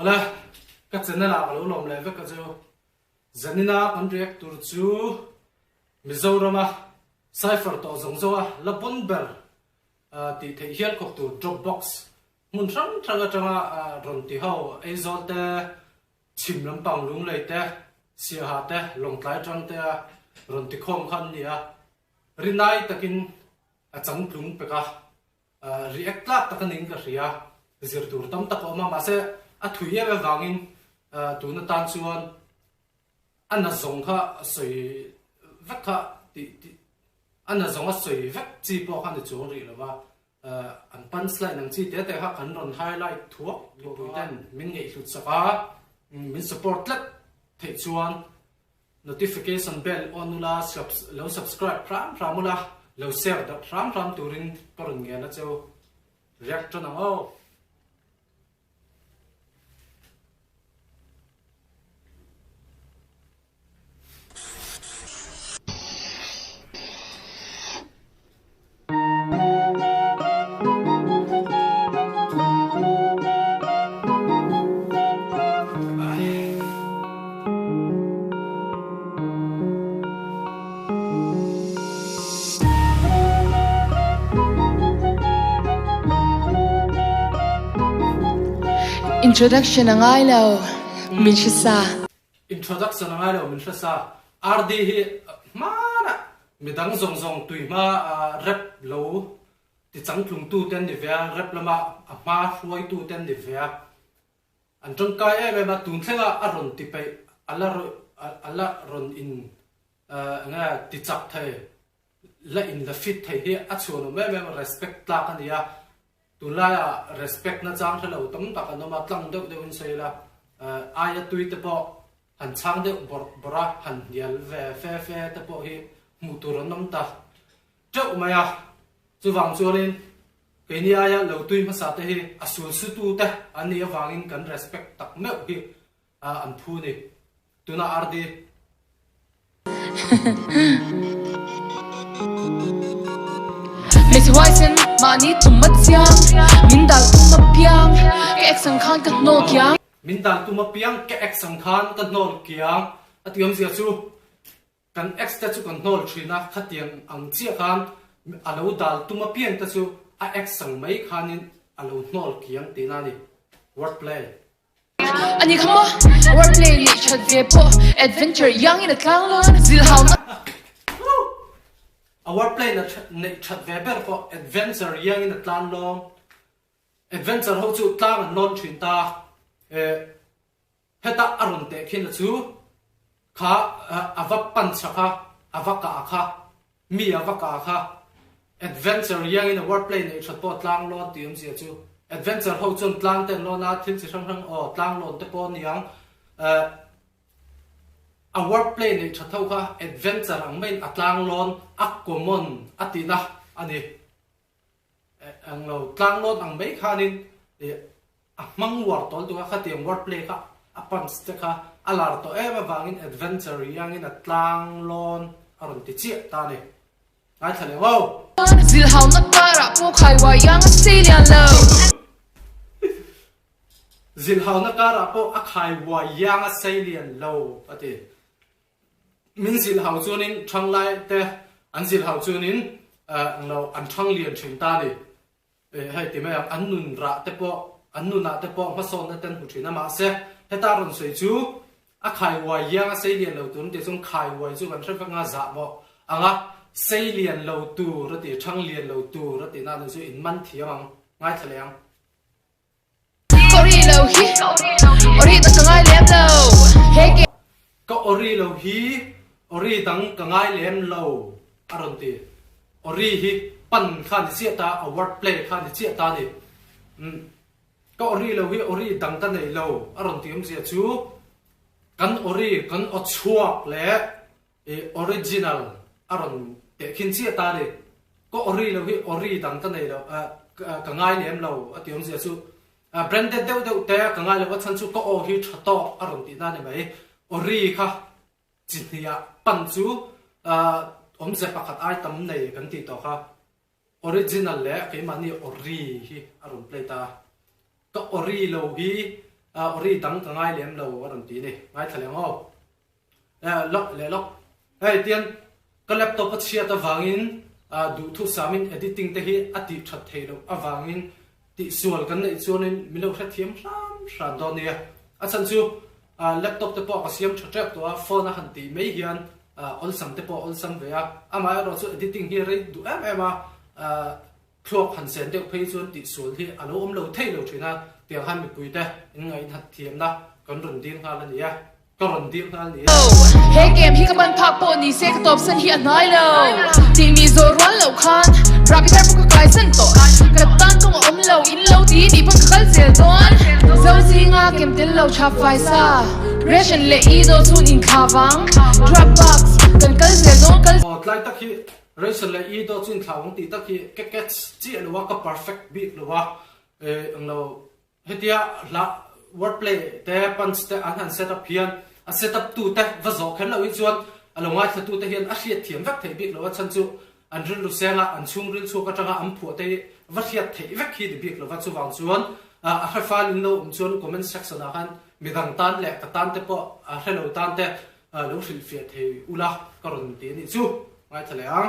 Ala các chân là cái lỗ lồng lại với cái chỗ zanina con riêng tur chu Mizoram Cypher to giống zo la bonber ti thể hiện cuộc tu Dropbox mun răng ron ti hao azol te chim lam pang lung lei te sia ha te long tlai trang te ron ti khom khan nia rinai takin a chang plung peka react la takaning ka ria zir tur tam tak oma ma se a thuia ve wangin tu na tan chuan anna zong kha soi vek kha ti anna zong a soi vek chi po khan chu ri lawa an punchline nang chi te te ha kan ron highlight thuak lo ten min ngei hlut saka min support lat thei chuan notification bell on la lo subscribe ram la lo share da ram turin paron nge na chu react na o Introduction ang ilaw, min siya sa. Introduction ang ilaw, min siya sa. RD hi, mana, midang zong tui ma rep lo, ti chang klung tu ten di vea, rep lama ma huay tu ten di vea. An trong kaya ma tun tlenga aron ti pay, ala ron in, nga ti chak thay, la in la fit thay hi, at suno me respect la kaniya. Tulaya respect na chang thalo tam tak ano matlang deuh in seila aya tui te po han chang deuh bora han yal ve fe te po hi mutur nam ta chau maya chu wang chuanin ke ni aya lo tui ma sa te hi asul su tu te ani awangin kan respect tak meu hi an phu ni tuna ardi Miss Hoisen, mani tumat siang, mindal tumapiang, ke eksang khan kat no kiang. Mindal tumapiang ke eksang khan kat no kiang. At yom siya chu kan extra chu kan nol trina khatiang ang chia khan alo dal tumapiang ta chu a eksang mai khanin alo nol kiang tinani wordplay. Ani khamo wordplay li chat ve po adventure young in a tlang lon zilhaw na. A wordplay na chat weber for adventure yang in atlan long adventure ho chu tlang non thin ta heta aron te khin chu kha avak pan chaka avaka kha mi avaka kha adventure yang in a wordplay na chat po tlang lon tium sia chu adventure ho chun tlang ten lo na thin chi sang o tlang lon te po niang a wordplay ni thatau kha adventure ang main atlang lon akkomon atina ani ang lo tlang lon ang mai khanin mang war tol tu kha tiang wordplay kha apan ste kha alar to ema wangin adventure yang in atlang lon aron ti chi ta ni ai thale wow zilhaw na para po khai wa yang Australian low zilhaw na kara po akhai wa yang Australian low ati min zil hau chuanin thang lai te an zil hau chuanin lo an thang lian thin ta ni hai ti mai an nun ra te po an nun na te po ma son na ten hu thina ma se heta ron sei chu a khai wa yang a sei lian lo tun te chung khai wa chu kan thra nga za mo anga sei lian lo tu ra ti thang lian lo tu ra ti na chu in man thiang ngai thleng ori lo hi ori ta kangai lem lo he ke ko ori lo hi ori dang kangai lem lo aron ti ori hi pan khan chi ta a wordplay khan chi ta ni ko ori lo hi ori dang ta nei lo aron ti um sia chu kan ori kan o chuak le original aron te khin chi ta ni ko ori lo hi ori dang ta nei lo kangai lem lo atiom sia chu branded deuh te kangai lo chan chu ko o hi thato aron ti na ni mai ori kha chinia pan chu om se pakhat ai tam nei kan ti to kha original le ke mani ori hi aron play ta to ori lo hi ori dang ka ngai lem lo waran ti ni ngai thaleng ho lok le lok hey tian ka laptop a chia ta wangin du thu samin editing te hi ati that thei lo awangin tihsual kan nei chuanin milo hra thiam ram do nia a chan chu laptop te po ka siam thak to a phone a han ti mai hian ol sam te po ol sam ve a ama ro chu editing hi re du em a clock han sen de phei chuan tihsual hi alo lo thei lo thina tiang han mi pui te in ngai that thiam na kan run din ha la nia ka run din ha nia hey game hi ka ban phak po ni se ka top san hi anai lo ti mi zo ron lo khan rabbit hair ka kai san to ka tan ko om lo in lo ti ni ban ka kal zel don zo zinga kem til lo chap fai sa ration le I do chun in khawang Dropbox kan kal zel don kal tlai tak hi ration le I do chun khawang ti tak hi ke chi lo ka perfect beat lo wa ang lo hetia la wordplay te punch te an setup hian a setup tu te vazo khan lo I chuan alongai thatu te hian a hriat thiam vek thei bik lo wa chan chu an ril lu senga an chung ril chu ka tanga am phu te va hriat thei vek hi de bik lo wa chu wang chuan a ha fal in lo chuan comment section a han midang tan le ka tan te po a hello tan te lo hril fiat thei ula karon ti ni chu ngai thaleang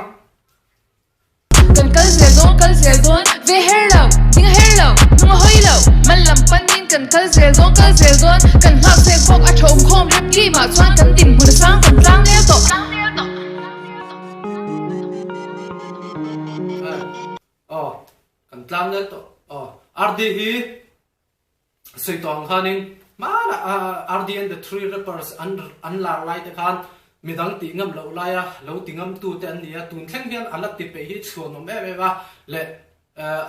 kan kal zel don ve hello ding hello nung hoi lo man lam panin kan kal zel don kan hak se khok a thom khom rep ki ma chuan kan dim hun sang kan tlang ne to kan tlang ne to RD hi sei tong khanin ma RD and the three rappers an la right khan midang ti ngam lo laia lo ti ngam tu te an nia tun thleng hian alat ti pe hi chhuanom wa le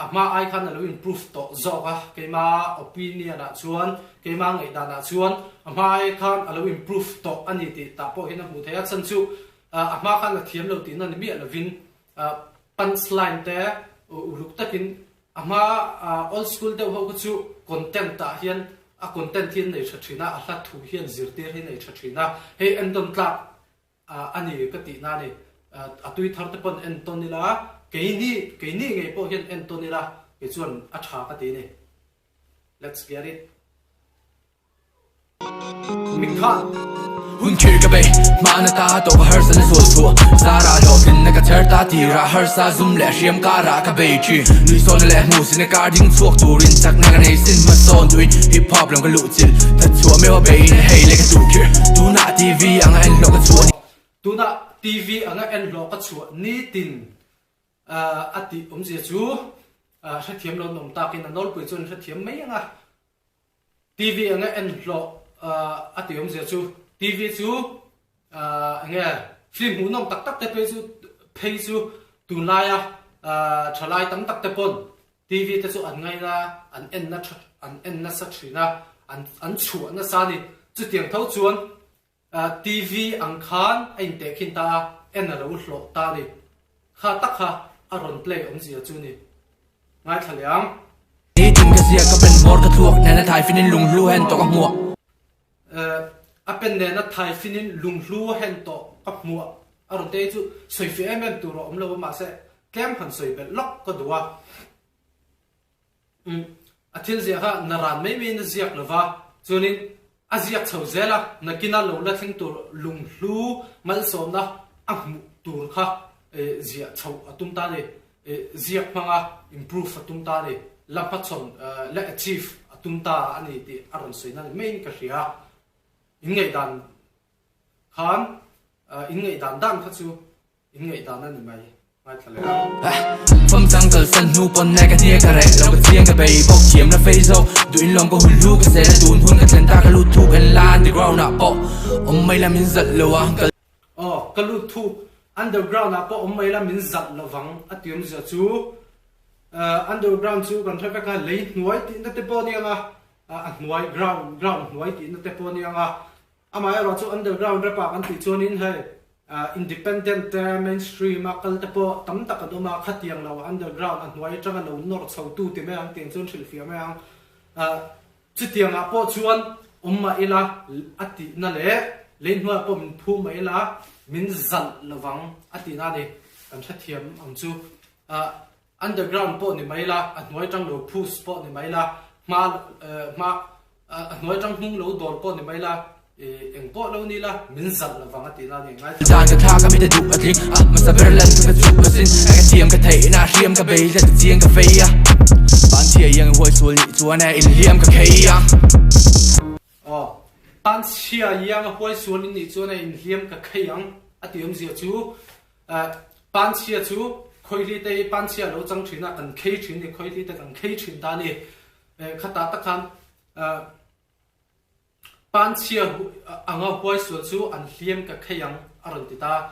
ama ai khan lo improve to zoga keima opinion a chuan keima ngaidam a chuan ama ai khan lo improve to ani ti ta po hin a mu thaya chan chu ama khan la thiam lo ti na ni mi lovin punchline te uluk takin ama old school te ho chu content ta hian a content hian nei thina a hla thu hian zirtir hi nei thina he endon tla ani ka ti na ni atui thar te pon entonila keini ngai po hian entonila ke chuan a tha ka ti ni let's get it mikhan hun khir ka bay mana ta to har san so so zara lo kin na ka thar ta ti ra har sa zum le shiam ka ra ka bay chi ni so le mu sin ka ding chuak turin chak na nei sin ma son duin hip hop long ka lu chil ta chua me wa bay ne hey le ka tu khir tu na tv ang an lo ka chua tu na tv ang an lo ka chua ni tin ati je chu sa thiam lo nom ta kin na nol pui chun sa thiam mai anga tv ang an lo ati je chu TV chu nghe phim hu nom tak tak te pe chu tunaya thalai tam tak te pon TV te chu an ngai na an en na sa thina an chu na sa ni chu tiang thau chuan TV ang khan ain te khin ta en na lo hlo ta ni kha tak kha aron play zia chu ni ngai thaliang ni ting ka sia ka pen mor ka thuak na thai finin lung lu hen to ka mu apen ne na thai finin lunglu hen to kapmu aron te chu soi fi em tu ro om lo ma se kem han soi be lok ko duwa athil zia ha naran mai mai na ziak lova chunin aziak chho zela nakina lo la thing tur lunglu mal som na ahmu tur kha zia chho atum ta le ziak manga improve atum ta le lamah chon le achieve atum ta ani ti aron soi na main ka ria in ngaidam khan in ngaidam dan kha chu in ngaidam na ni mai thale phong sang kal san nu pon na ka thia ka re lo ka chiang ka bay bok chiam na face zo du in long ko hun lu ka se na tun hun ka tlen ta ka lu thu kan lan the ground up po mai la min zat lo wa ka lu thu underground up po mai la min zat lo wang atium za chu underground chu kan thaka ka lei hnuai ti na te po ni anga hnuai ground hnuai ti na te po ni anga ama ro chu underground ra pa kan ti chon in hai independent mainstream akal te po tam tak do ma khatiang lo underground hnuai tanga lo nor chho tu ti me ang teng chon thil fia me ang chu tiang a po chuan umma ila ati na le hnuai po min phu ma ila min zal lawang ati na ni kan thathiam ang chu underground po ni maila hnuai tang lo phu po ni maila ma nói trong hung lỗ đồn po này mấy là em po lâu ni là mình giật là vàng tí na này ngay Giang cái thang cái mi đủ ở thiên mà sao bây lần cái chụp ở xin cái chiêm cái thể na chiêm cái bể là chiêm cái phê à bạn chia yang hồi xuân nhị chúa này in liêm cái khay à bạn chia yang hồi xuân nhị chúa này in liêm cái khay ang tiệm gì chú bạn chia chú khơi đi đây bạn chia lỗ trăng chuyện là cần khay chuyện thì khơi đi đây cần khay chuyện ta này khát ta tắc han bạn chia anh ở hồi xuân chú anh liêm cái khay ang ở đây ta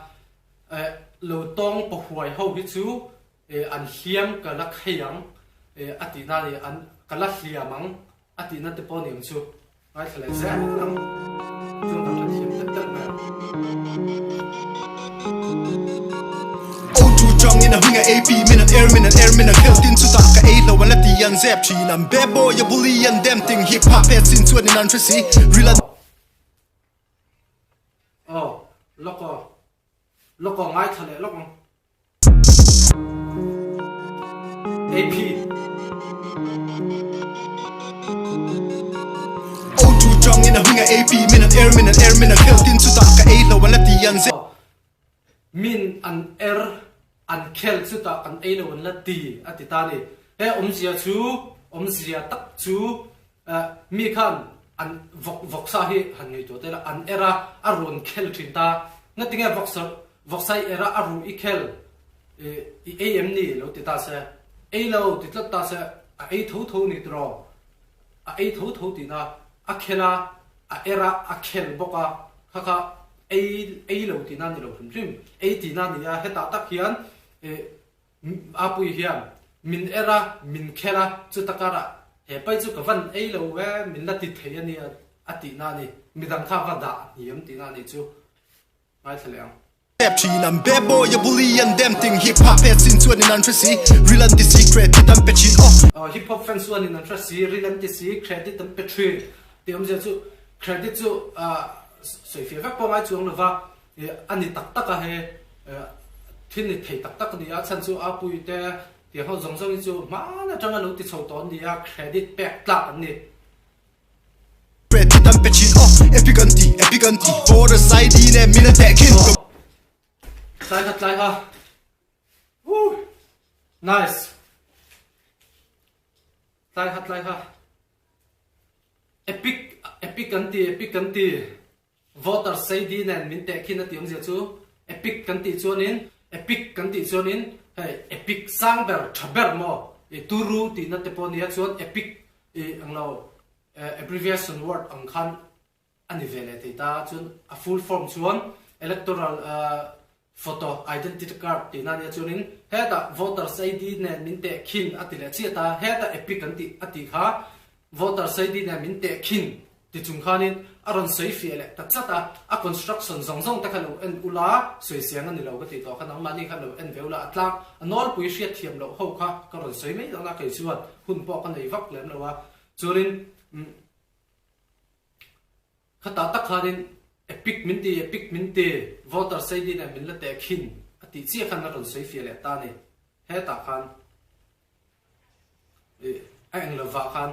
lỗ tông bảo hoài hậu biết chú anh liêm cái lắc khay ang ati na ni an kala hlia mang ati na te pon chu ai thale za nam chung ta thim te tek na o chu chong in a hinga ap minute air minute held in chu ta ka a lo wan la ti an zep chi nam be boy ya bully and them thing hip hop heads in to an fantasy real loko ngai thale loko ap Trong in a hinga AP minute air minute held in to ta ka a lo wan la ti an zep min an an khel chu ta an a lo wan la ti atita ni he zia chu zia tak chu mi khan an vok sa hi han ngei to te la an era aron khel thin ta ngatinga vok sai era aru I khel i am ni lo ti ta se a lo ti tlat ta se a tho ni tro a tho ti na a khela a era a khel boka kha a lo ti na ni lo phim a ti na ni a heta tak hian a pui hian min era min khela chu takara he pai chu ka van a lo we min la ti thei ani a ti na ni midang kha va da niam ti na ni chu mai thaleang Chi nam be boy ya bully and them thing hip hop heads in to an fantasy real and the secret tam pechin hip hop fans one in fantasy real and the secret tam petri tiom je chu credit chu soi fi vak pa mai chuang lova ani tak a he thin ni thei tak ni a chan chu a pui te ti ho zong zong chu ma na tanga lo ti chho ton ni a credit back tla ni credit tam pechin epic anti for the side in a minute takin Like ha. Woo. Nice. Like ha. Epic anti. Voter say din and min takin at yung chu. Epic kanti chuanin. Hey, epic sangber chaber mo. Turu ti na te po niya chuan epic ang lo abbreviation word ang khan anivele ta chuan a full form chuan electoral photo identity card ti na ni chunin heta voters ID ne min te khin atile chiata heta epic anti ati kha voters ID ne min te khin ti chung khanin aron sei fiele ta chata a construction zong ta khalo en ula sei siang ani lo ka ti to khanang mani khalo en veula atla anol pui hriat thiam lo ho kha ka ron sei mai na kai chuan hun po ka nei vak lem lowa churin khata ta khanin epic minti voter say din a min la te khin ati chi khan na ron sei fiele ta ni he ta khan ang lova khan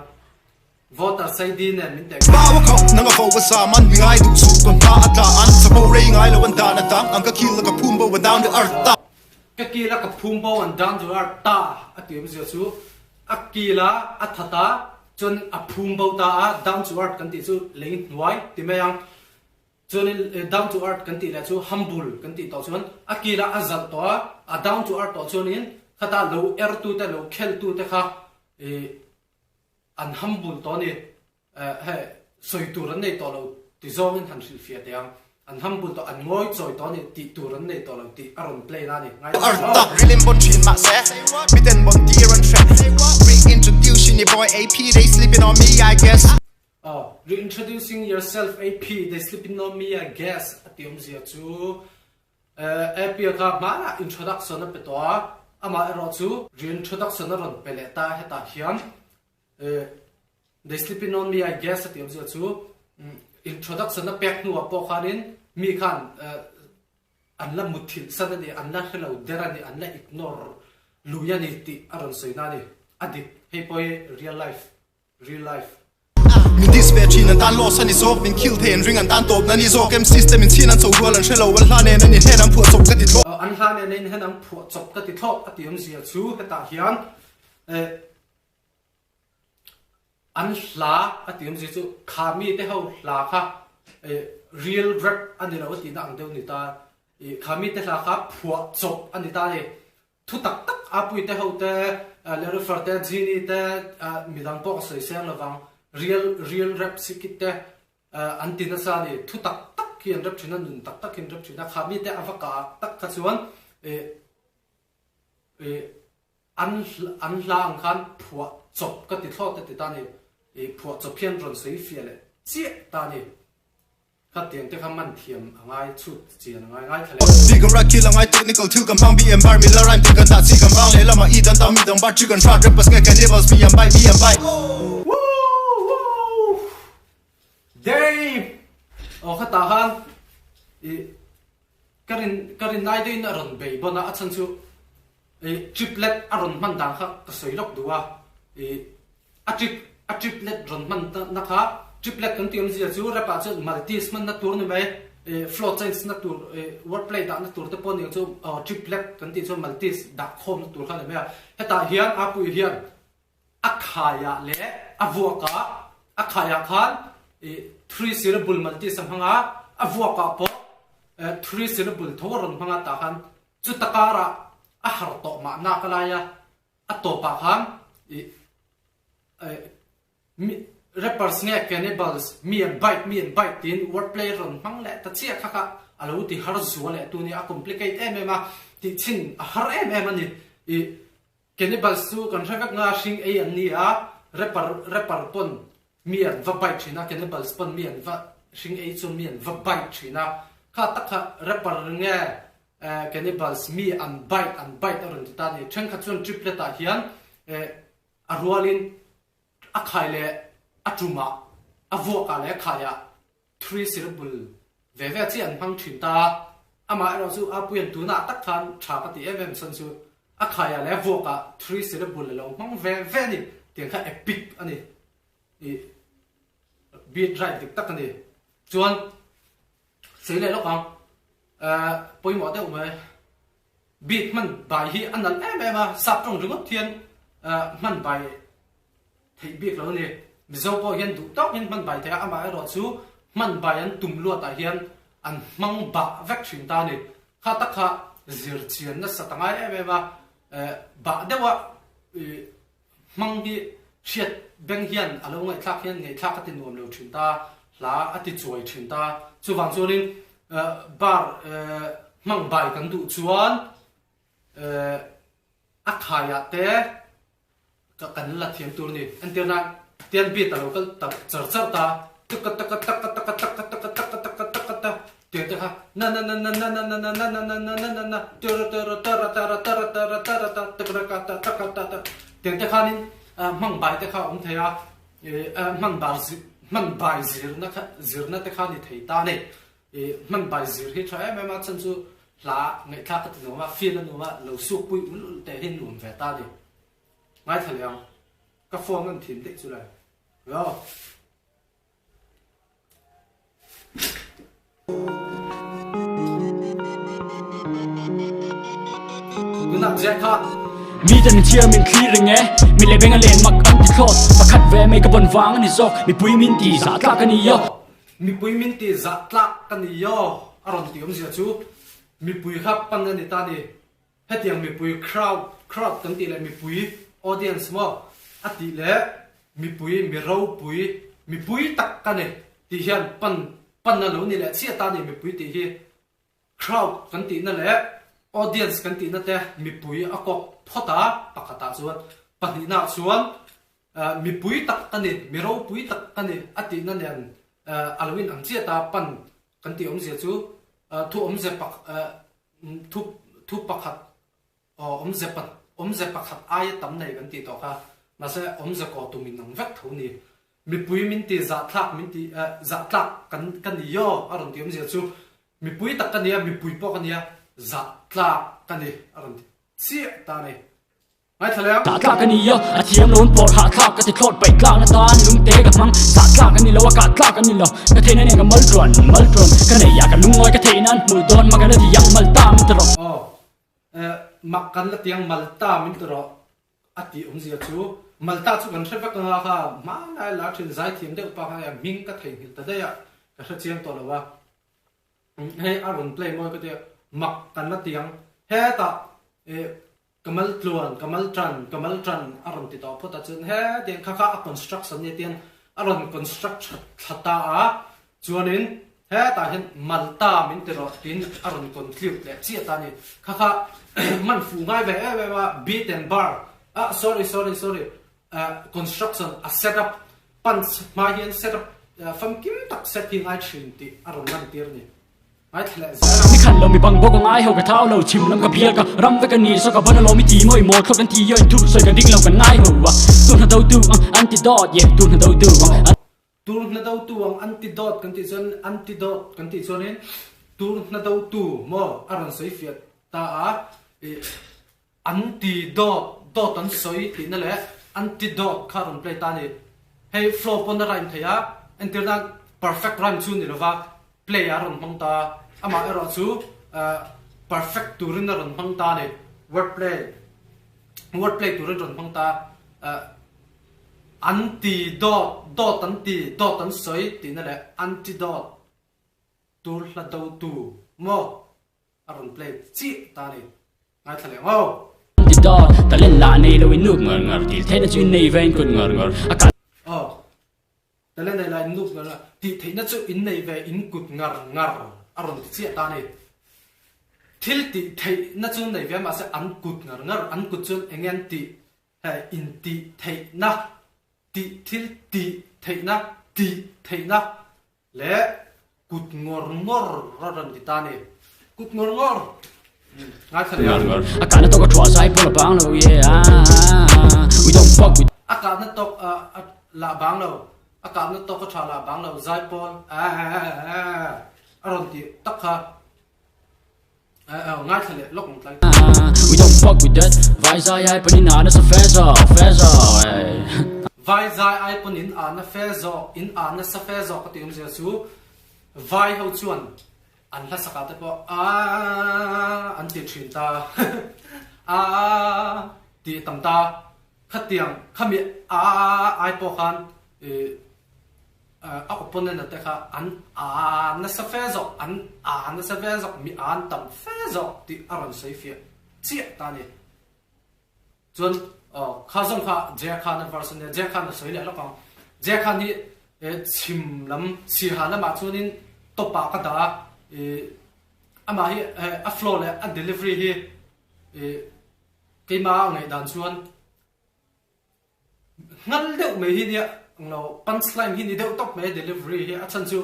voter say din a min te bawa ko nanga fo wa sa man mi ngai du su kon ta atla an sa bo re ngai lo wan da na tam ang ka kill ka pumbo wa down the earth ta ka kila ka phumbo and down to earth ta ati mi chu akila athata chon a phumbo ta down to earth kan ti chu lein nuai ti mayang chuanin down to earth kan ti la chu humble kan ti to chuan akira azal to a down to earth to chuanin khata lo er tu te lo khel tu te kha an humble to ni he soi tu ran nei to lo ti zong in han sil fia te ang an humble to an ngoi choi to ni ti tu ran nei to lo ti aron play na ni ngai ta relim bon chin ma se biten bon tier and trap reintroducing your boy AP they sleeping on me I guess reintroducing yourself AP they sleeping on me I guess atiom zia chu AP ka mana introduction pe to ama ero chu reintroduction ron pele ta heta hiam they sleeping on me I guess atiom zia chu introduction na pek nu apo khanin mi khan an la muthil sanani an la hello derani an la ignore luyani ti aron soinani adik hey boy real life min dispe chin an tan loss ani zok min kill then ring an tan top nani zok em system in chin an so roll an shelo wal hlan en ani hen am phu chop ka ti thok an hlan en hen am phu chop ka ti thok atiam zia chu heta hian an hla atiam zia chu khami te ho hla kha real rap ani lo ti na ang deu ni ta khami te hla kha phu chop ani ta ni thu tak tak apui te ho te le refer te jini te midang po sei sem lawang real rap sikite antina sa ni thu tak tak kian rap thina nun tak tak kin rap thina khami te avaka tak kha chuan an lang khan phua chop ka ti thlo te ta ni phua chop phian ron sei fiale chi ta ni kha tiang te kha man thiam angai chu chian ngai thale Digam ra kill angai technical thil kam hang bi environment la rhyme kan ta chi kam bang le lama idan ta mi dang ba chicken fat rappers ngai cannibals mi am bai Day kha ta han karin nai de na ron bei bona achan chu triplet aron man dang kha ka soi lok duwa a triplet ron man na kha triplet kan tiam zia chu rapa chu multis man na tur ni mai flow change na tur wordplay da na tur te pon ni chu triplet kan ti chu multis da khom na tur kha le mai heta hian a pu hian akhaya le avuaka akhaya khan 3 syllable multis samhanga avuaka po 3 syllable thoron hanga ta khan chu takara a har to ma na kalaya a to pa khan rappers nge cannibals me and bite tin wordplay ron hang le ta chia kha kha alo ti har zu le tu ni a complicate em ti chin a har em ani cannibals su kan thak nga sing a an ni a rapper pon me and bite china cannibals pon me and sing a chu me and bite china kha tak kha rapper nge cannibals me and bite ron ti ta ni chen kha chun triplet ta hian a rualin a khai le atuma avoka le khaya 3 syllable ve chi an phang thin ta ama ro chu apuan tu na tak khan tha pati em san chu a khaya le avoka 3 syllable lo phang ve ni tiang kha epic ani beat right dik tak ani chuan sei le lo kang poi mo te umai beat man bai hi anal em sap trong rung thian man bai thei bik lo ni mizo po hian du tok hin man bai the ama ro chu man bai an tum lo ta hian an mang ba vek thin ta ni kha ta kha zir chian na satanga ba dewa mang hi shiat beng hian alo ngai thak hian ngai thak ka tin nuam lo thin ta la ati chuai thin ta chu wang chunin bar mang bai kan du chuan a khaya te ka kan la thiam tur ni antirna tian bi ta local ta char ta tak tian ta na tian ta khanin mang bai ta kha thaya man bai zirna ta khani thei ta ne man bai zir hi tha ma chan chu la ngai thak ta no ma feel no ma lo su pui te hin nuam ve ta ni ngai thaliang ka phong an thin te chu lai yo guna je kha mi tan chia min thli ringe mi le benga len mak an ti thot pakhat ve me ka bon wang ani zok mi pui min ti za tla ka ni yo mi pui min ti za tla ka ni yo aron ti om zia chu mi pui khap pan ani ta ni hetiang mi pui crowd kan ti le mi pui audience mo ati le mi pui mi ro pui mi pui tak ka ni ti hian pan na lo ni le chia ta ni mi pui ti hi crowd kan ti na le audience kan ti na te mi pui a kop phota pakata chuan pani na chuan mi pui tak ka ni mi ro pui tak ka ni ati na nen alwin ang chia ta pan kan ti om zia chu thu om ze pak thu pakhat om ze pakhat ai tam nei kan ti to kha ma se om ze ko tu min nang vek tho ni mi pui min ti za thlak min ti za thlak kan ni yo aron ti om zia chu mi pui tak ka ni mi pui po ka ni za thlak ka ni aron ti chi ta nei ngay thằng em ta tla cái này à thiam lún bọt hạ tla cái thọt bảy tla nó tan lung té cái măng sa tla cái này lâu cả tla cái này lâu cái thế này cái mal tròn cái này ya cái lung ngoi cái thế nan mùi đòn mà cái này thì yang mal ta mình tro mặc cần là tiếng Malta mình tro ati gì chú Malta chú cần phải cái ngà ha mà lại là chuyện giải thiểm được bao nhiêu mình cái thế hiện tại đây à cái sự chiêm to là wa hay Aaron play moi cái mặc cần là tiếng hay ta kamal tluan kamal tran Aaron ti to phota chun he tiếng kha construction ne tiếng Aaron construction thata a chuanin he ta hen Malta min tero tin Aaron conclude le chi ta ni kha man fu ngai ve wa beat and bar sorry construction a setup punch ma hian setup from kim tak setting I thin ti Aaron man tir ni ai thle mi khan lo mi bang bok ngai ho ka thau lo chim lam ka phial ka ram ve ka ni so ka ban lo mi ti moi mo thok kan ti yo tu so ka dik lo ka ngai ho wa tu na do tu antidote ye tu na do tu tur na dau tu ang antidote kan ti chon in tur na dau tu mo Aaron soi fiat ta antidote dot an soi ti na le antidote kharon play ta ni hey flow pon na rhyme thaya internet perfect rhyme chu ni lova play aron mong ta ama ero chu perfect turin na ron mong ta ni wordplay turin ron mong ta antidote dot an soi ti na le antidote tur la do tu mo aron play chi ta ni ngai thale mo antidote ta len la nei lo in nuk ngar til the na chu nei ven kun ngar ta len nei la in nuk ngar ti the na chu in nei ve in kut ngar aron chi ta ni thil ti the na chu nei ve ma se an kut ngar an kut chun engen ti ha in ti the na ti thil ti the na le kut ngor ron ti ta ni kut ngor ngai thale akana to ka thwa sai pol bang lo we don't fuck with akana to la bang lo akana to ka thwa la bang lo zai pol aron ti takha ngai thale lok tlai we don't fuck with that vai zai ai panin na sa feza vai zai ai panin na fezo in na sa fezo ka ti su vai ho chuan an la saka te po an ti thin ta ti tam ta khatiang khami ai po khan opponent te kha an na sa fezo na sa fezo mi an tam fezo ti aron sei fi chi ta ni chun kha zong kha je kha na version ne je kha na soi le la pa je kha ni chim lam si ha na ma chunin to pa ka da ama hi a flow le a delivery hi keima ngai dan chuan ngal deuh me hi nia no punchline hi ni deuh tok me delivery hi a chan chu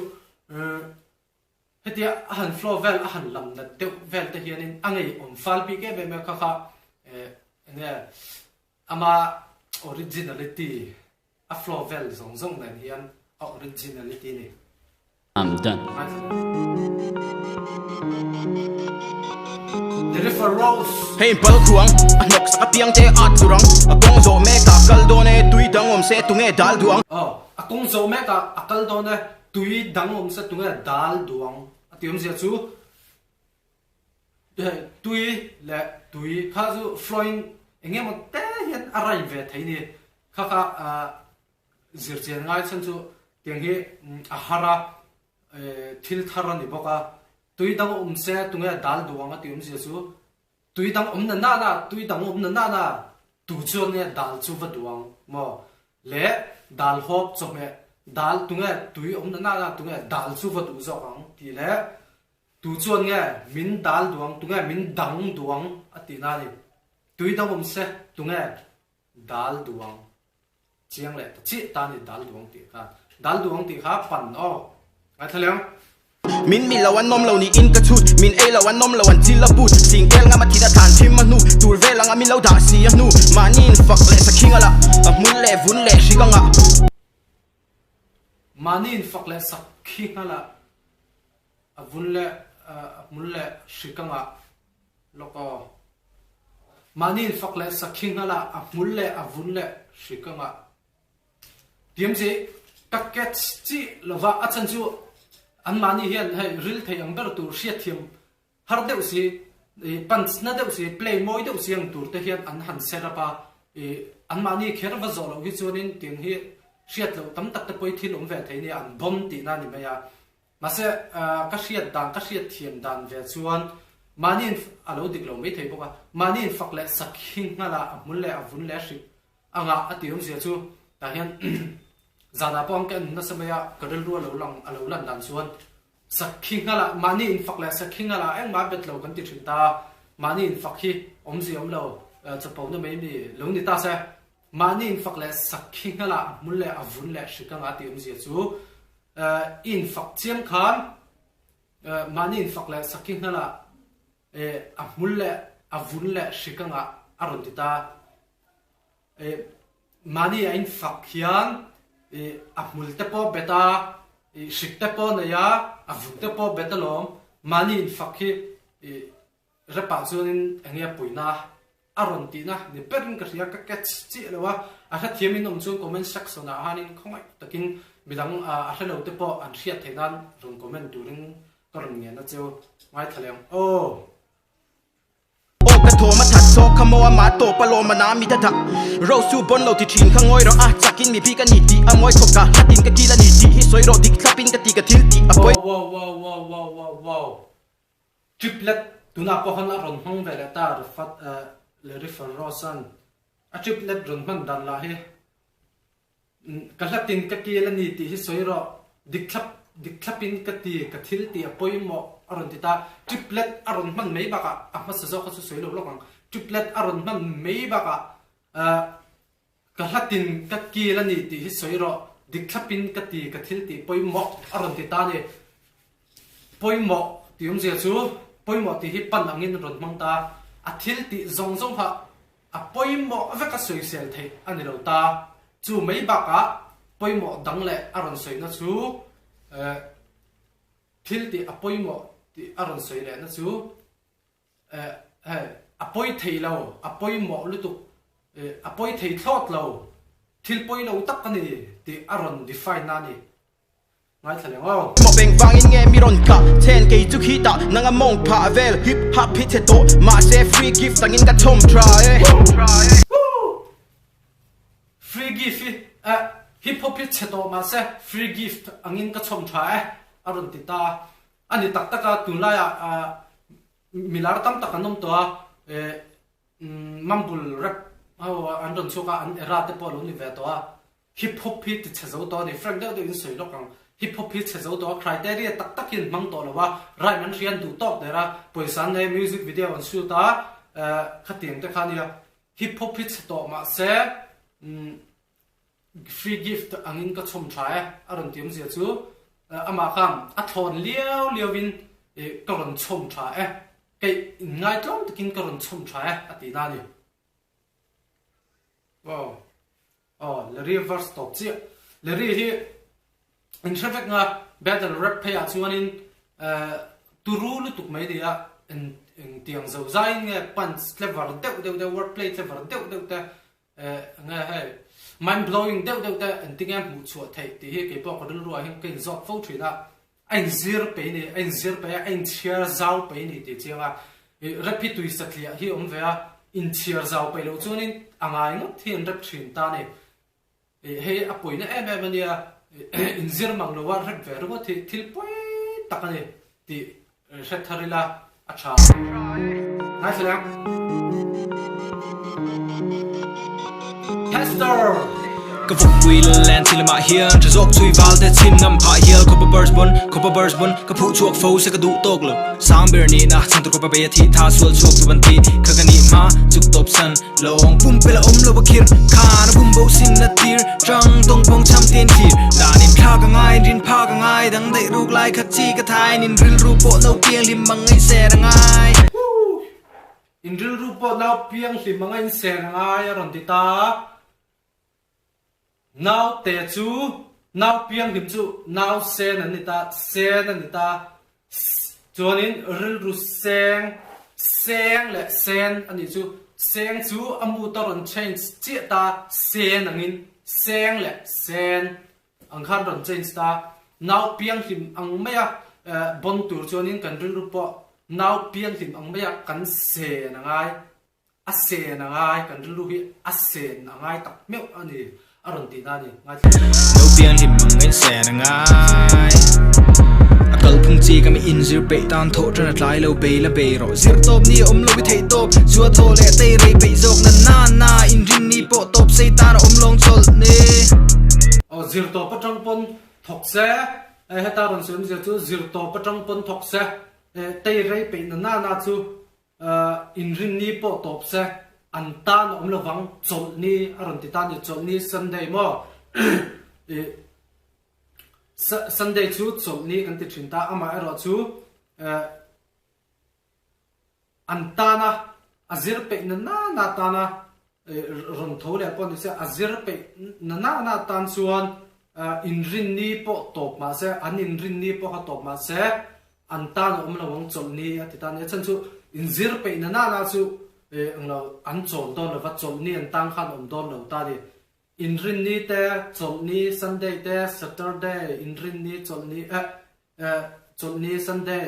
hetia a han flow vel a han lam na deuh vel te hianin angai om fal pi ke be me kha ne ama originality a flow vel zong nan hian originality ni I'm done. The river rose. Hey bal khuang anok sa piang te at turang akong zo me ka kal do ne tui dang om se tunge dal duang akong zo me ka akal do ne tui dang om se tunge dal duang atium sia chu tui le tui kha zu flowing engem te hian arai ve thaini kha zir chen ngai chan chu tiang hi ahara thil thara ni boka tui dang se tunga dal duang ati sia su tui dang na tu chon ne dal chu va duang mo le dal hop chome dal tunga tui na tunga dal chu va du zo ang ti le tu chon nge min dal duang tunga min dang duang ati na ni tui dang se tunga dal duang chiang le chi ta ni dal duang ti kha pan ai thaleng min mi lawan nom lo ni in ka chut min e lawan nom lawan til la put sing tel nga ma thi da than thim ma nu tur ve langa mi lo da si ya nu manin fuck le sa king ala mun le vun le shi nga manin fuck le sa king ala vun le mun le shi nga loko manin fak le sakhin hala a mul le a vun le shikanga tiam si packet chi lova achan chu an mani hian hai ril thei ang ber tur hria thiam har deuh si punch na deuh si play moi deuh si ang tur te hian an han serapa an mani kher va zo lo hi chuanin ting hi hriat lo tam tak te poi thil ve thei ni an bom ti na ni maya mase ka hriat thiam dan ve chuan manin alo dik lo mai thei boka manin fak le sakhin ngala amul le avun le hri anga atium sia chu ta hian zana pom kan na samaya kadal ru lo lang alo lan dan chuan sakhin ngala manin fak le sakhin ngala eng ma bet lo kan ti thin ta manin fak hi om zi om lo chapau na mai ni lo ni ta se manin fak le sakhin ngala amul le avun le hri kanga atium sia chu in fak chiam khan manin fak le sakhin ngala a mulle a vunle shikanga arontita mani ain fak hian a multe po beta shikte po na ya a vunte po betalom mani in fak hi repa chunin angia puina arontina ni perin ka ria ka catch chi lawa a kha thiamin om chu comment section a hanin khawngaih takin midang a hello te po an hria theinan run comment during karon nge na chu ngai thaleng ka tho ma that so khamo ma to palo ma na mi da da ro su bon lo ti thin khangoi ro a chakin mi pi ka ni ti amoi thoka hatin ka kila ni ti hi soi ro dik thlapin ka ti ka thil ti apoi wow triplet tuna ko han ron hong ve la ta fat le refer rosan a triplet ron man dan la he ka hatin ka kila ni ti hi soi ro dik thlapin ka ti ka thil ti apoi mo aron tita triplet aron man mei baka ama sazo kha su soi lo lokang triplet aron man mei baka ka hatin ka kila ni ti hi soi ro dik thlapin ka ti ka thil ti poi mo aron tita ni poi mo tium je chu poi mo ti hi pan angin ron mang ta a thil ti zong ha a poi mo ave ka soi sel thei ani lo ta chu mei baka poi mo dang le aron soi na chu thil ti a poi mo ti aron soi le na chu a poi thei lo a poi mo lu tu a poi thei thot lo thil poi lo tak ani ti aron define na ni ngai thaleng o mo beng wangin nge mi ron ka 10k chu khi ta nanga mong pha vel hip hop hit to ma se free gift angin ka thom try free gift hip hop hit to ma se free gift angin ka thom try aron ti ta ani tak taka tunlaya milar tam takanom to mambul rap andon choka an era te polo ni ve to hip hop hit chezo to ni frank de in soi lokang hip hop hit chezo to criteria tak takin mang to lawa right man rian du top dera poisan ne music video on shoot ta khating te khania hip hop hit to ma se free gift angin ka chom thai aron tim sia chu ama kham a thon liao win karon chom tha ke ngai tlom takin karon chom tha ati na ni wow le reverse top chi le ri hi in traffic nga battle rap pay a chuanin turu lu tuk mai dia in tiang zo zai nge punch clever de wordplay clever de nga hai mind blowing de anting am mu chu thai ti he ke po ka dul ruwa hin ke zot fo thina ein zir pe ni ein cheer zau pe ni ti chenga repeat tu isatlia hi omvea in cheer zau pe lo chunin angai ngot thien rap thin ta ni he apoina em ania in zir mang lo war rap ver go thil poi takani ti setharila acha ngai salam Pastor Ka vuk quy lên til ma hian Tra zok chui val te chin ngam pha hial Kopa burst bun Ka phu chuak fo se ka du tok lo Sang bir ni na Sang tu kopa bay thi tihsual chuak tu ban ti Ka ka ni ma Chuk top san Long pum pela lo bakir Ka na pum bo sin na tir Trăng tong pong cham tiên tir Da nin pha ka ngai Rin pha ka ngai Dang dai ruk lai khat chi ka thai Nin ril ru po no piang lim mang ngai se ra ngai in ril ru po nau piang lim mang ngai se ra ngai aron ti ta now te chu now piang lim chu now sen anita chuanin ril ru seng le sen ani chu seng chu amu taron change chi ta sen angin seng le sen ang khan ron change ta now piang him ang maya bon tur chonin kan rin rupo now piang him ang maya kan se na ngai a se na ngai kan rin ru hi a se na ngai tak meu ani aron ti na ni ngai no piang him ang ngai se na ngai akal phung chi kami in zir pe tan tho tran tlai lo be la be ro zir top ni lo bi thei top zua tho le te rei pe jok na na in rin ni po top sei tan long chol ne zir to patang pon thok se heta ron sem je chu zir to patang pon thok se te rei pe na na chu in rin ni po top se an tan lo wang chol ni aron ti tan ni chol ni Sunday mo Sunday chu chol ni kan ti thin ta ama ero chu an tana azir pe na ta na ron tho le pon se azir pe na tan chuan in rin ni po top ma se an in rin ni po ka top ma se an tan lo wang chol ni ati tan chan chu in zir pe na chu anglo an chol don lo va chol ni an tang khan don lo ta di in rin ni te chol ni Sunday te Saturday in rin ni chol ni Sunday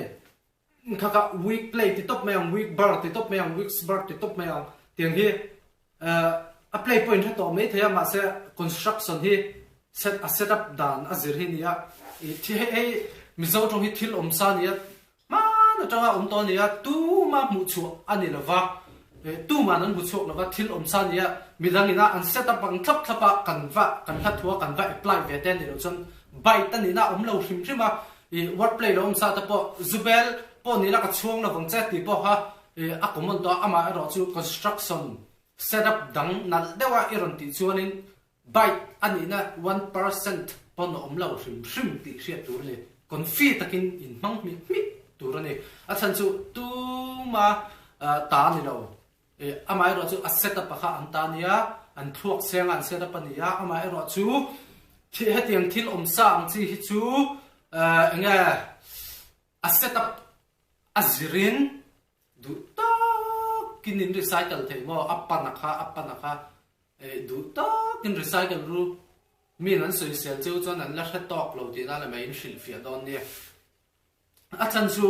kaka week play ti top mayang week bar ti top mayang weeks bar ti top mayang tiang hi a play point ha to me thaya ma se construction hi set up dan azir hi nia thi he mizo tong hi thil om sa nia ma na tawa om to nia tu ma mu chu ani lova tu ma nan mu chu lova thil om sa nia midangina an set up ang thlap thlapa kan thua kan va apply ve ten ni lo chon bai tan ni na om lo hrim hrim ma word play lo om sa ta po zubel po ni la ka chuang la bang chat ti po ha a common to ama ro chu construction setup dang nal dewa iron ti chuanin bai ani na 1% pon om lo hrim ti hria tur le konfi takin in mang mi tur ani a chan chu tu ma ta ni lo ama ro chu a setup kha an ta nia an thuak seng an setup ania ama ro chu thi hetiang thil om sang chi hi chu nga a setup azirin du ta kinin recycle thei mo apana kha du ta kin recycle ru mi nan soi sel cheu chon an la kha tok lo ti na la mai in shil fia don ni a chan chu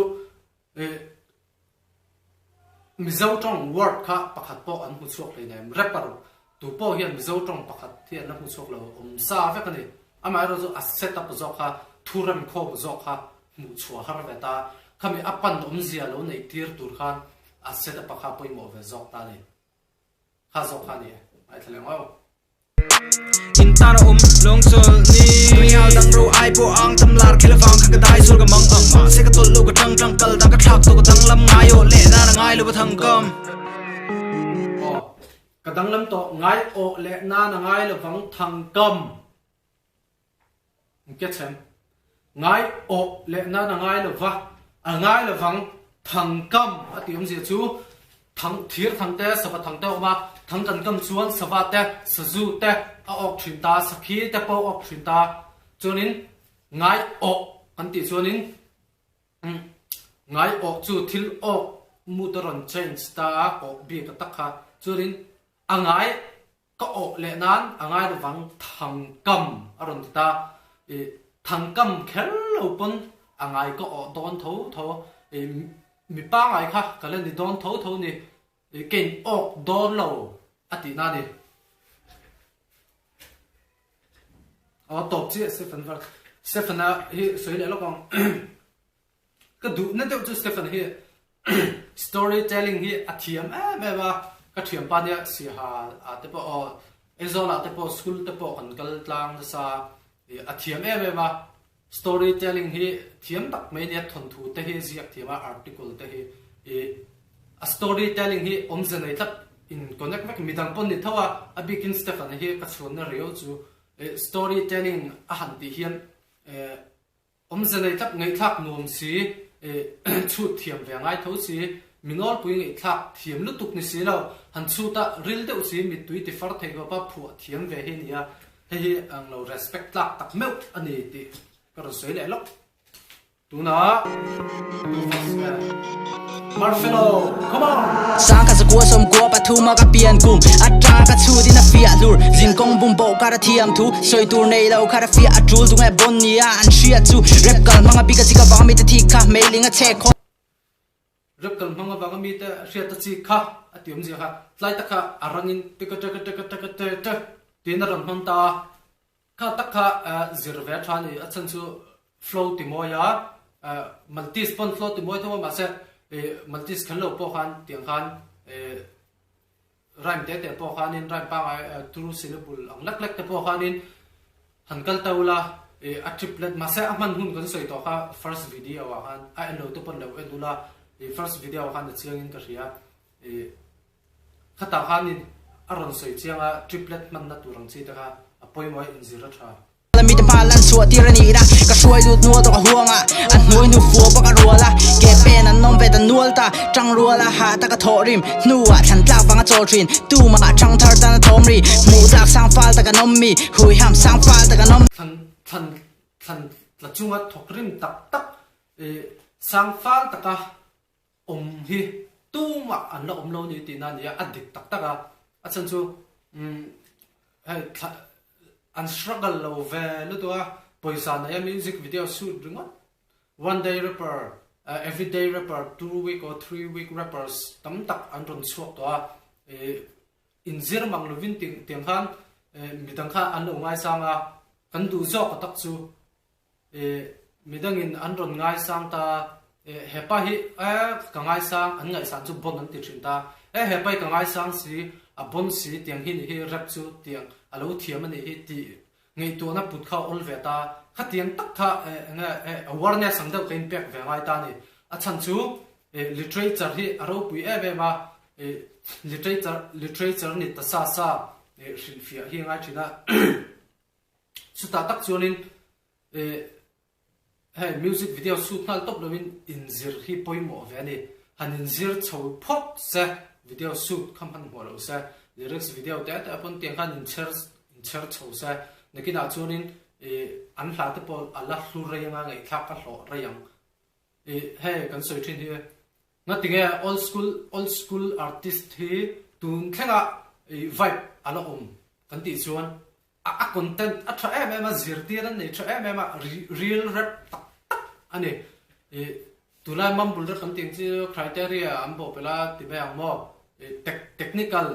mizo tong word kha pakhat po an hu chok le nem rapper tu po hian mizo tong pakhat thian na hu chok lo sa ve kani ama ro zo a setup zo kha thuram kho zo kha mu chua har ve ta kami apan zia lo nei tir tur khan a setup kha poi mo ve zok ta ni kha zok kha ni ai thleng au in tana long chol ni miah dang ro ai po ang tam lar khela fang kha ka dai sur ga mang ang ma se ka tol lo ka tang kal dang ka thak to ka tang lam ngai yo le na ngai lo ba thang kam ka dang lam to ngai o le na ngai lo wang thang kam ke chem ngai o le na ngai lo wa ngai lo wang thang kam ati om zia chu thang thir thang te sa thang te ma thang kan kam chuan sawa te sazu te a ok thin ta sakhi te po ok thin ta chunin ngai o kan ti chuanin ngai o chu thil o mutoron change ta ko bi ka takha chunin angai ka o le nan angai lo wang thang kam aron ta thang kam khel lo pon angai ko o don tho mi pa ngai kha kala ni don tho ni ken ok don lo ati na ni top chi Stefan hi soi le lo kong ka du na de chu Stefan hi storytelling hi athiam me ba ka thiam pa nia si ha ate po ezola te po school te po kan kal tlang sa athiam me ba storytelling hi thiam tak me nia thon thu te hi ziak thiama article te hi a storytelling hi omzenai tap in connect mek midang pon ni thawa abikin Stefan hi ka chhon na reo chu storytelling a han ti hian omzenai tap ngai thak nom si chu thiam ve ngai tho si minor pui ngai thak thiam lu tuk ni si lo han chu ta ril de si mi tui ti far thei go pa phu thiam ve hi nia hi ang lo respect lak tak meu ani ti ka ro soi le lo tuna Marfelo, come on. Sang ka sakua som kwa pathuma ka pian kum atra ka chu din a fia lur jin kong bum bo ka thiam thu soi tur nei lo ka fia atul tu ngai bon nia an shia chu rep kal manga bi ka sika ba mi te thi kha mailing a che kho rep kal manga ba mi te shia ta chi kha atium ji kha tlai ta kha arangin tika tin ram hon ta kha ta kha zirve thani achan chu flow ti moya multi spon flow ti moy thoma ma se multis khan lo po khan tiang khan ram te po khan in ram pa turu syllable ang lak te po khan in hankal taula a triplet ma se aman hun kan soi to kha first video wa khan a lo to pon lo edula first video khan chiang in ka ria khata khan in aron soi chiang a triplet man na turang chi ta kha apoi moi in zira tha mi te palan suwa tirani da ka suai lut nuo to ka huanga an noi nu fu pa ka rola ke pen an nom ve ta nuol ta chang rola ha ta ka thorim nuwa than tlak banga chol trin tu ma chang thar ta na thomri mu dak sang fal ta ka nom mi hui ham sang fal ta ka nom than la chunga thokrim tak sang fal ta ka hi tu ma an lo lo ni ti na ni adik tak a achan chu hai and struggle over lutua poisa na music video shoot ringa 1 day rapper every day rapper 2 week or 3 week rappers tam tak anton suak to in zir mang lovin tiang khan midang kha an ngai sanga kan du zo ka tak chu midang in anron ngai sang ta hepa hi ka ngai sang an ngai sang chu bon an ti thin ta hepa ka ngai sang si a bon si tiang hi rap chu tiang alo thiam ani hi ti ngei to na put kha ol ve ta khatiang tak kha awareness ang deuh kein pek ve ngai ta ni a chan chu literature hi aro pui ve ma literature ni ta sa shin fia hi ngai thina chu ta tak chuanin music video shoot nal top lovin in zir hi poimo ve ani hanin zir chho phot se video shoot khamhan mo lo se lyrics video te upon tiang khan in cher chho sa nakina chunin an hla te pol ala hlu reyanga ngai thak ka hlo reyang he kan soi thin hi nothing old school artist hi tun thenga vibe ala kan ti chuan a content a tha em zir ti ran nei tha em real rap ani tula mam bul kan ting chi criteria am bo pela ti ba ang mo technical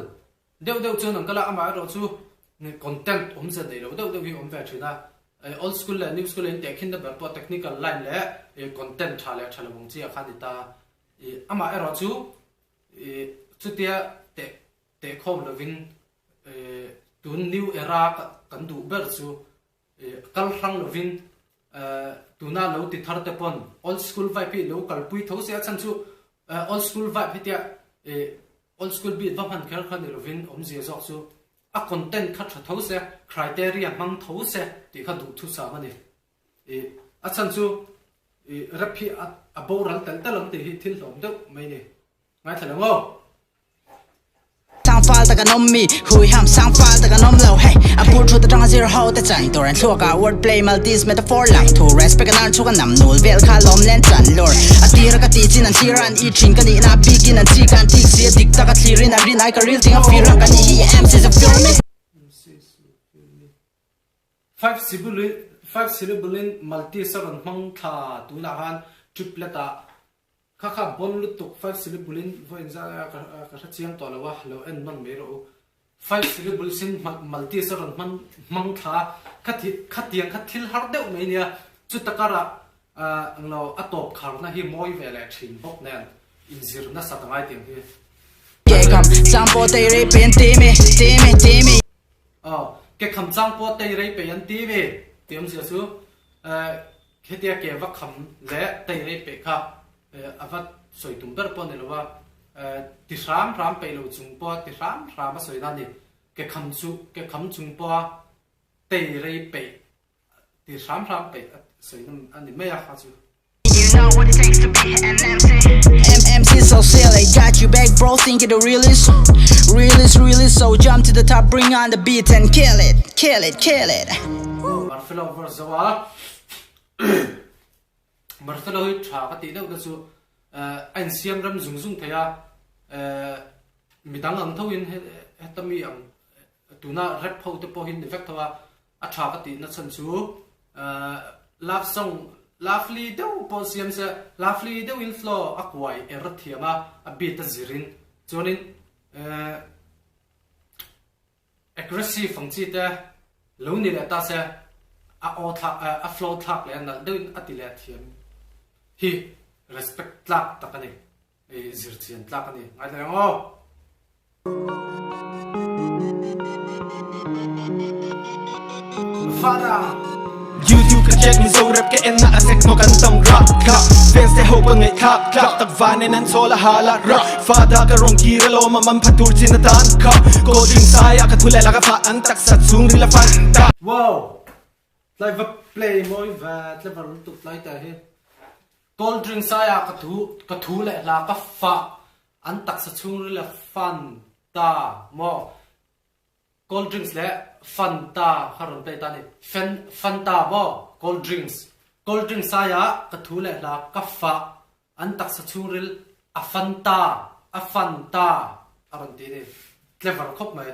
deu chu nang kala ama ro chu content se dei lo deu hi ve thina old school la new school in takin da ba technical line le content thale thalong chi a khadita ama ro chu chutia te khom lovin tun new era kan du ber chu kal rang lovin tuna lo ti thar te pon old school vibe lo kal pui tho se chan chu old school vibe hitia old school beat van kher khan lovin zia zok chu a content kha tha tho se criteria mang tho se ti kha du thu sa mani a chan chu rapi a boral tel telam ti hi thil hlom deuh mai ni ngai thalango sang fal ta ka nom mi hui ham sang fal ta ka nom lo hey a pur thu ta tang zero how ta chan tor an thua ka word play maltis metaphor lang to respect an chu kan nam nul vel kha lom len chan lor a tira ka ti chin an tiran I thin ka ni na begin an chi kan tik si dik ta ka thirin a rin ai ka real thing a feel ka ni hi MC is a film 5 syllable multi seven mang tha tu na han triplet a kha bon lu tuk 5 syllable voin za ka chiang to lawa lo en man me ro 5 syllable sin multi seven mang tha khatiang khathil har deuh mai nia chu takara lo atop khar na hi moi vele thin bok nen inzir na satangai tiang hi ke kam sampo te re pen te me ke kham chang po te re pe yan ti ve tiam sia su khetia ke va kham le te re pe kha avat soi tum ber pon lo wa ti ram pe lo chung po ti ram soi na ni ke kham chung po te re pe ti ram pe soi nam ani me ya kha chu You know what it takes to be an MC so silly, got you back bro, think you're the realest so jump to the top, bring on the beat and kill it Marfelo verse wa martelo hi tha ka ti deuh ka chu an siam ram zung zung theya midang ang thoin hetami ang tuna rap pho te po hin effect thawa a tha ka ti na chan chu love song lovely deuh po siam se lovely deuh in flow akwai erathiama a beat a zirin chuanin aggressive fangchi te lo ni la ta se a flow thak le na deuh atile thiam hi respect tlak takani zirchian tlakani ngai la ngo fara YouTube ka check mi zo rap ke en na asek no kan tong rock clock fans te hope ngai thak clock tak vane nan sola hala rock fada ka rong kira lo ma man phatur chin na tan ka ko ding saya ka thule la ka fa an tak sat sung ri la fan ta wow live play moi va clever tu play ta he cold drink saya ka thu le la ka fa an tak sa chung ri la fan ta mo cold drinks le fanta haron play ta ni fanta bo cold drinks saya ka thu le la ka fa an tak sa chung ri a fanta aron ti ni clever khop mai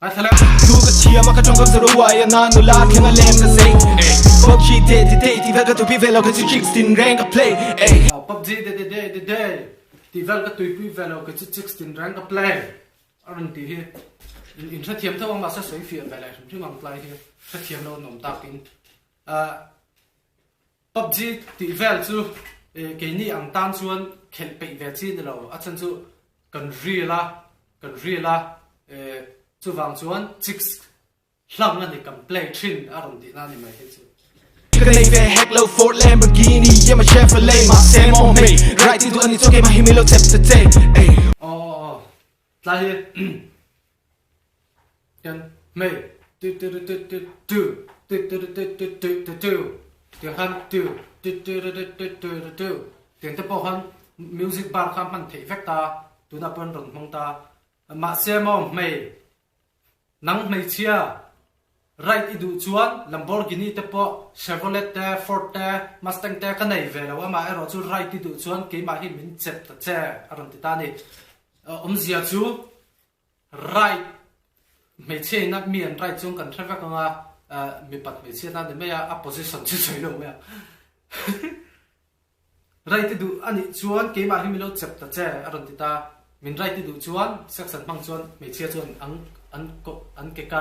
ai thala tu ka chia ma ka chong ka zero wa ya na nu la khenga lem ka say pop chi de ti va ka tu pi velo ka tu 16 rank ka play PUBG de ti vel ka tu pi velo ka tu 16 rank ka play aron ti hi in sa thiam thawang ma sa soi fi an balai thum mang play hi sa thiam lo nom takin PUBG ti vel chu ke ni ang tan chuan khel pe ve chi de lo a chan chu kan rila chu wang chuan 6 hlang ani kan play thin aron ti na ni mai he chu Kanay ve hack low Ford Lamborghini yeah my Chevrolet my Sam on me right into any toke my himilo tap to take lai yan me tu tiếng han tu tiếng tập han music bar kham han thể vecta tu na pon rong mong ta ma se mom me nang me chia right idu chuan Lamborghini te po Chevrolet te Ford te Mustang te kanai ve lo ma ero chu right idu chuan ke ma hi min chep ta che aron ti ta ni zia chu right me che na mian right chung kan thava ka nga mi pat me che na de me a position chu choi lo me right idu ani chuan ke ma hi mi lo chep ta che aron ti ta min right idu chuan section mang chuan me che chuan an ke ka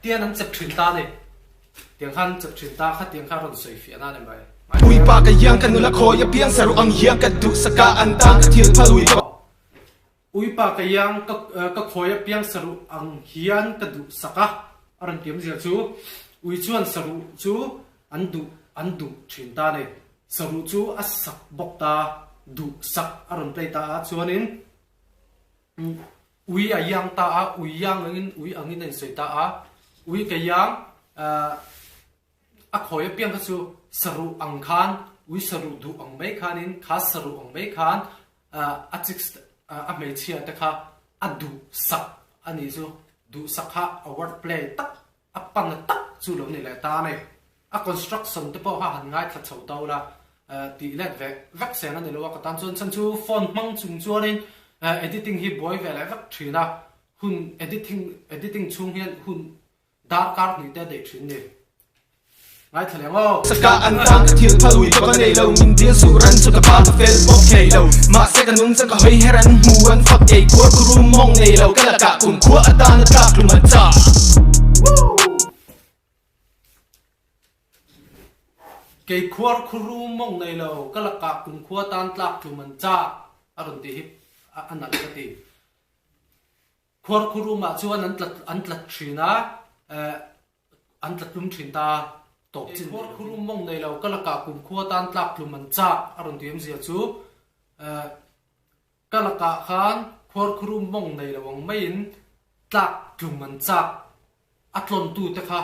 tian an chep thin ta ni tiếng han chep thin ta kha tiếng kha ron soi fi na le mai ui pa ka yang kan la kho ya piang saru ang yang ka du saka an tang ka thil phalui ui pa ka yang ka khoya piang saru ang hian ka du saka aron tiam zia chu ui chuan saru chu an du thin ta ni saru chu a sak bok ta du sak aron play ta chuanin ui a yang ta a ui yang angin nei soi ta a ui ka yang a khoya piang ka chu saru ang khan ui saru du ang mai khanin kha saru ang mai khan a chik a mai chia ta kha a du sak ani chu du sak ha a word play tak a pan tak chu lo ni la ta nei a construction te po ha han ngai thla chho to la ti let vek sen ani lo ka tan chon chan chu phone mang chung chuanin editing hi boy ve la vek thina hun editing chung hian hun dark card ni te de thin ni ngai thleng saka an tang ka thil phalui ka nei lo min dia su ran chu ka pa ka fel bok nei lo ma se ka nung ka hoi heran hu an fak ei ko ru mong nei lo ka la ka kun khu atan ka lu ma cha ke khwar khuru mong nei lo ka la ka kun khu atan tlak lu man cha aron ti hi an al ka ti khwar khuru ma chuan an tlat thina an tlat lum thin ta top chin khwar khuru mong nei lo ka la ka kun khu atan tlak lu man cha aron ti em zia chu ka la ka khan khwar khuru mong nei lo wang mai in tlak lu man cha atlon tu te kha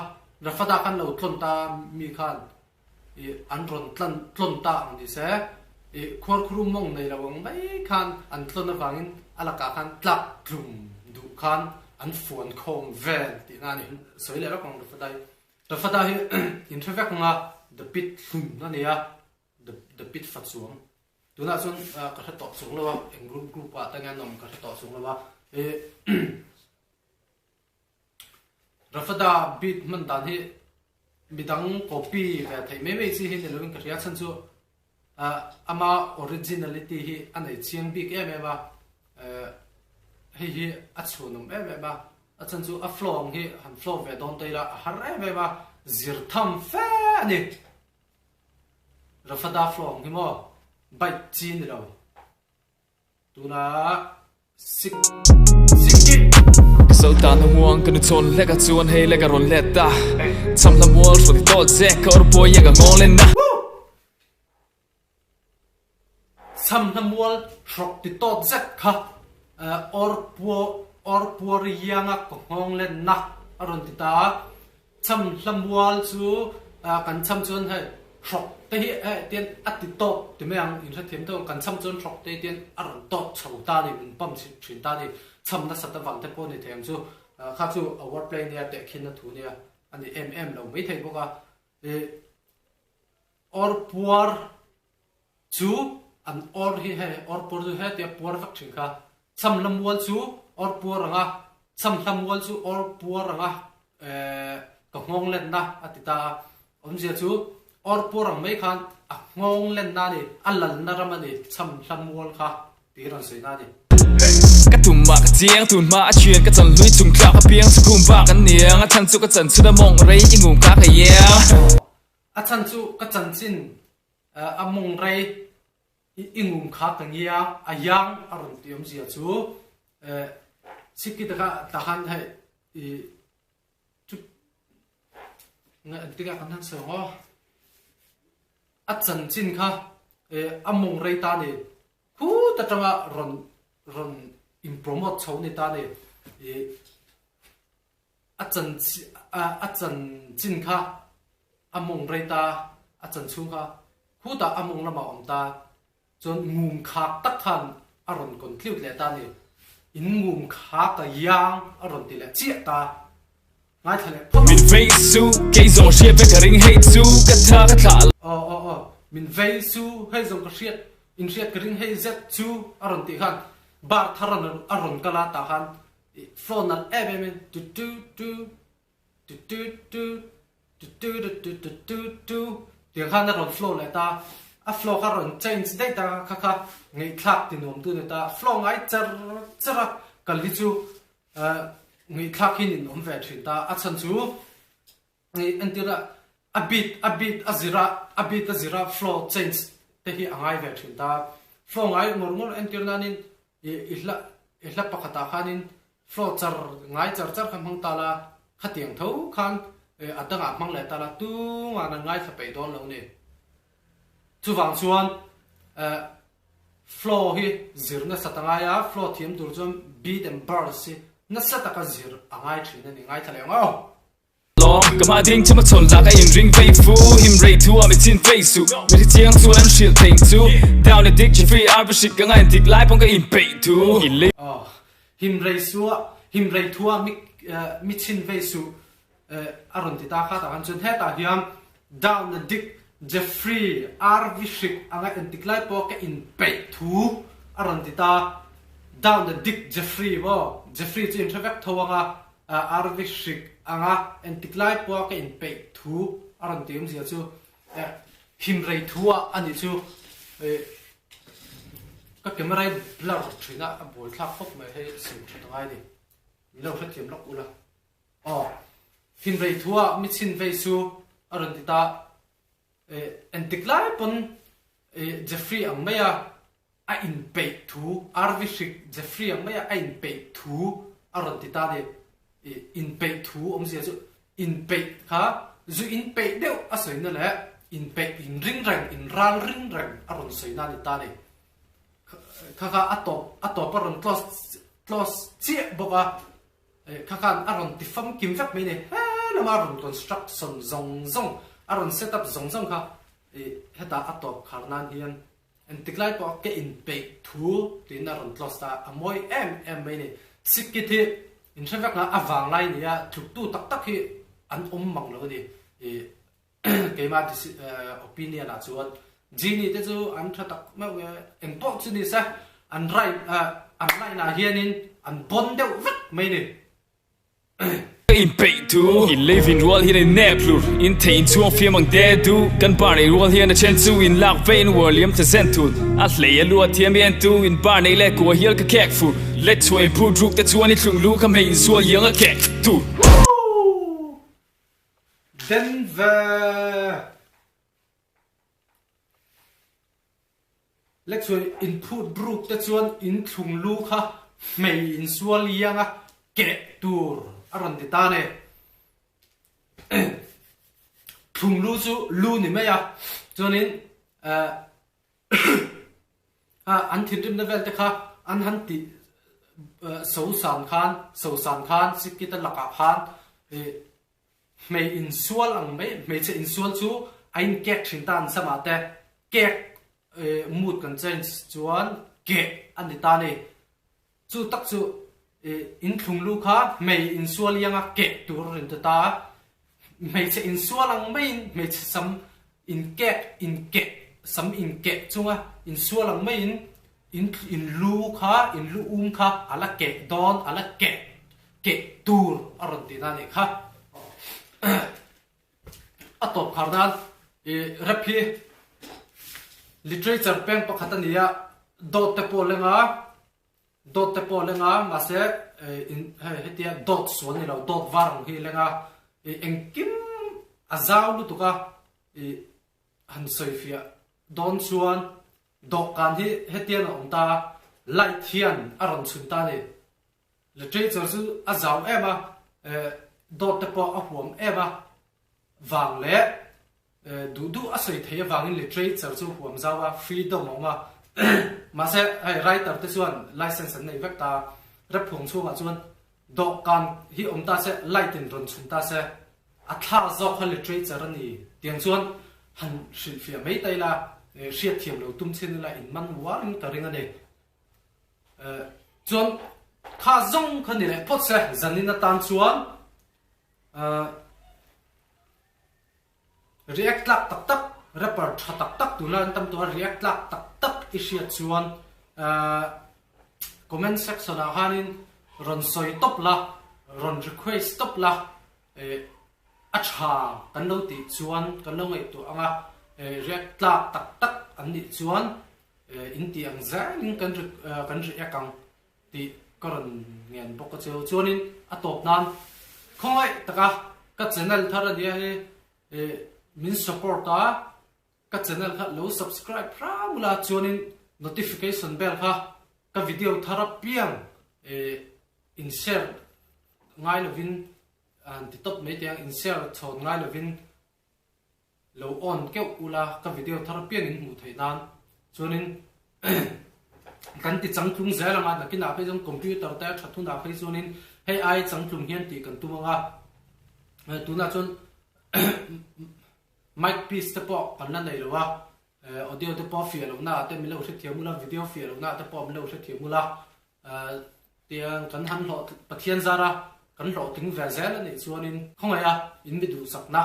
rafada kan lo tlon ta mi khan an ron tlon ta ang di se khwar khuru mong nei lo wang mai khan an tlon awangin ala ka khan tlak tlum du khan an fuan khom vel ti na ni soi le ra kong rafada hi in traffic nga the pit thum na nia the pit fat suang tuna chun ka tha to chung lawa eng group pa ta nga nom ka tha to chung lawa e rafada beat man dan hi midang copy ve thai me chi hi ne lovin ka ria chan chu ama originality hi anei chiang big em ba hi achunum em ba achan chu a flong hi han flow ve don teila har em ba zir tham fa ni rafada flong hi mo bai chin lo tuna sik Sau ta na muang kan chon lega chuan hei lega ron leta cham la mual so to je kor boy ya ngol len na sam na mual throk ti to zet kha or puar yanga ko hong len na aron ti ta cham lamwal chu kan cham chon hai throk te hi tian ati to ti meang in tha them to kan cham chon throk te tian aron to chho ta ni min pam chin ta ni cham na sat wang te po ni them chu kha chu award play ni te khin na thu ni ani lo mai thai boka or puar chu an or hi hai or por du hai te puar vak thing kha cham lamwal chu or puar anga cham lamwal chu or puar anga ka ngong len na atita omje chu or puar ang mai khan a ngong len na ni alal na ramani cham lamwal kha ti ran sei na ni ka tum ma ka chiang tun ma chuen ka chan lui chung kla ka piang chu kum ba kan niang a chan chu ka chan chu da mong rei ji ngum ka ka ya a chan chu ka chan chin a mong rei ingum kha ka ngia a yang aron ti omje chu sikita ta han hai nga tiga kan han so ngo a chan chin kha among rei ta ni khu ta tanga ron impromote chho ni ta ni a chan chin kha among rei ta a chan chu kha khu ta among lama om ta chon ngum kha tak khan aron kon tliut le ta ni in ngum kha ka yang aron ti le chi ta ngai thale min vei su ke zo she pe ka ring hei chu ka tha min vei su hei zo ka riat in riat ka ring hei zet chu aron ti khan bar tharan aron kala ta khan phone al evemen tu tiếng khan aron flow le ta a flow aron change data kha ngei thak ti nom tu ne ta flow ngai chara kali chu ngei thak hin in om ve thin ta a chan chu ngei antira a bit azira flow change te hi angai ve thin ta flow ngai ngor antirna nin ihla pakata khanin flow char ngai char kham hang ta la khatiang tho khan atanga mang le ta la tu nga na ngai sa pe don lo ni chu wang chuan flow hi zirna satanga ya flow thiam tur chom beat and bar si na sataka zir angai thina ni ngai thale ngo long ka ma ding chama chon la ka in ring fei fu him rei tu am chin fei su mi chiang chu an shil thing chu down the dick free ar shit ka ngai tik lai pong ka in pei tu him rei tu mi chin fei su aron ti ta kha ta han chun he ta hiam down the dick Jeffrey Arvishik anga antiklai po ka in pei thu aron ti ta down the dick Jeffrey chu introvert thawanga Arvishik anga antiklai po ka in pei thu aron ti um zia chu him rei thua ani chu ka camera blur thina a bol thak khop mai he sim thangai ni lo khatim lok ula him rei thua mi chin ve su aron ti ta antiklai pon Jeffrey ang maya a in pei thu Arvishik Jeffrey ang maya a in pei thu aron ti ta de in pei thu om zia chu in pei kha zu in pei deu a soi na le in pei in ring rang in ral ring rang aron soi na ni ta de kha atop aron close chi boka kha aron ti fam kim vak me ne lama aron construct zong aron set up zong kha heta atop kharnan hian antiklai po ke in pei thu tin aron close ta amoi em me ne sikiti in thevak na awang lai nia thuk tu tak hi an mang lo ni cái mà opinion là chuan Gini te chu an tha tak ma we import chu ni sa an rai na hianin an bon deuh vek mai ni in pay tu in living roll here in neplur in tain chuang fiam ang de du kan bar nei roll here na chen chu in lak vein william te sentun a hlei a lu thiam en tu in bar nei le ko hial ka kek fu let choi pu druk te chuan ni thlung lu ka mei so yang a kek tu Denver let's say input group te chuan in thung lu kha mei in sual yang a ke tur aron ti ta ne thung lu chu lu ni me ya chuanin an thim rim na vel te kha an han ti so san khan sikita laka khan mei in sual ang mei che in sual chu ain kek thin tan sama te kek mood kan change chuan ke an ti ta ne chu tak chu in thung lu kha mei in sual yang a ke tur rin ta mei che in sual ang mei che sam in ke sam in ke chunga in sual ang in lu kha in lu kha ala ke don ala ke tur aron ti na ne kha atop khardan rapi literature peng pakhatania dot te po lenga ma se in hetia dot suan ni lo dot warang hi lenga engkim azau lu tuka han soifia don suan dot kan hi hetia na onta light hian aron chunta ni literature su azau ema dot te po ahwam ema wang le du asoi thei wangin literature chu huam zawa freedom ma ma se writer te chuan license an nei vekta rep phung chu ma chuan do kan hi omta se light in ron chunta se atha zo kha literature ani tiang chuan han shil fia mei taila riat thiam lo tum chen la in man warin ka ringa ne chuan kha zong khani le pot se zanina tan chuan react lak tak rapper tak tu lan tam to react lak tak isia chuan comment section a hanin ron soi top la ron request top la acha kan lo ti chuan kan lo ngai tu anga react lak tak an ni chuan in ti ang za ning kan ri akang ti karon ngen bok ka chuanin atop nan khawngaih taka ka channel thara dia min support ta ka channel kha lo subscribe ra mula chuanin notification bell kha ka video thara piang in share ngai lovin an ti top me tiang in share chon ngai lovin lo on ke ula ka video thara piang in mu thainan chuanin kan ti changtlung zela ma nakina pe jong computer ta thathuna pe chuanin hei ai changtlung hian ti kan tumanga tuna chun mic piece te po kan na nei lowa audio te po fial na te mi lo thia mula video fial na te po mi lo thia mula tiang kan han lo pathian zara kan lo ting ve zel ni chuanin khawngaih in mi du sakna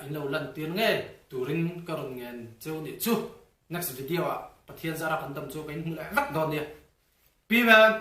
in lo lan tir nge turin karon ngen cheu ni chu next video pathian zara kan dam chu kain hula vak don ni pi man